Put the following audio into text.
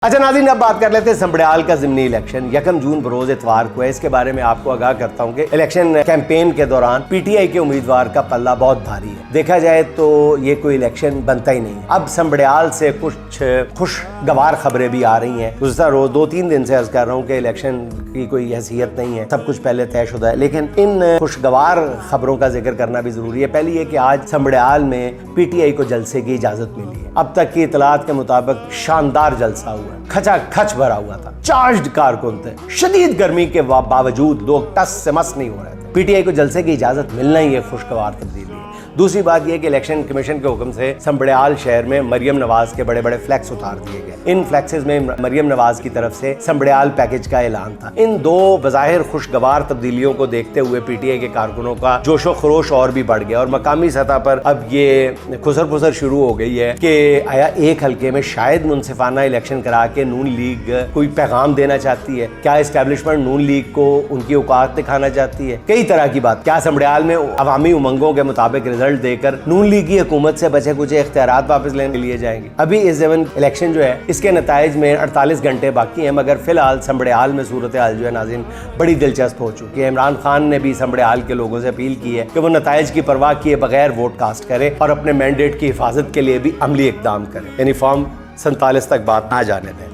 अच्छा नाज़रीन, अब बात कर लेते हैं संबड़ियाल का ज़िमनी इलेक्शन 1 जून बरोज़ इतवार को है। इसके बारे में आपको आगाह करता हूँ कि इलेक्शन कैंपेन के दौरान पीटीआई के उम्मीदवार का पल्ला बहुत भारी है। देखा जाए तो ये कोई इलेक्शन बनता ही नहीं है। अब संबड़ियाल से कुछ खुशगवार खबरें भी आ रही हैं। गुज़श्ता रोज 2-3 दिन से अर्ज कर रहा हूँ कि इलेक्शन की कोई हैसियत नहीं है, सब कुछ पहले तयशुदा है, लेकिन इन खुशगवार खबरों का जिक्र करना भी जरूरी है। पहली है कि आज संबड़ियाल में पीटीआई को जलसे की इजाजत मिली है। अब तक की इतलात के मुताबिक शानदार जलसा हुआ, खचा खच भरा हुआ था, चार्ज्ड कारकुन थे, शदीद गर्मी के बावजूद लोग टस से मस नहीं हो रहे थे। पीटीआई को जलसे की इजाजत मिलना ही एक खुशगवार तब्दीली है। दूसरी बात यह कि इलेक्शन कमीशन के हुक्म से संबड़ियाल शहर में मरियम नवाज के बड़े बड़े फ्लैक्स उतार दिए गए। इन फ्लैक्सेस में मरियम नवाज की तरफ से संबड़ियाल पैकेज का ऐलान था। इन दो बज़ाहिर खुशगवार तब्दीलियों को देखते हुए पीटीआई के कारकुनों का जोशो खरोश और भी बढ़ गया और मकामी सतह पर अब ये खुसर फुसर शुरू हो गई है कि आया एक हल्के में शायद मुनसिफाना इलेक्शन करा के नून लीग कोई पैगाम देना चाहती है, क्या इस्टेब्लिशमेंट नून लीग को उनकी औकात दिखाना चाहती है, कई तरह की बात। क्या संबड़ियाल में अवामी उमंगों के मुताबिक रिजल्ट देकर नून लीग की हुकूमत से बचे कुछ इख्तियारात वापस लेने लिए जाएंगे। अभी इस इलेक्शन जो है इसके नताइज में 48 घंटे बाकी हैं, मगर फिलहाल संबड़ियाल में सूरत हाल जो है नाज़रीन बड़ी दिलचस्प हो चुकी है। इमरान खान ने भी संबड़ियाल के लोगों से अपील की है कि वो नताइज की परवाह किए बगैर वोट कास्ट करे और अपने मैंडेट की हिफाजत के लिए भी अमली इकदाम करे, यानी फॉर्म 47 तक बात ना जाने दें।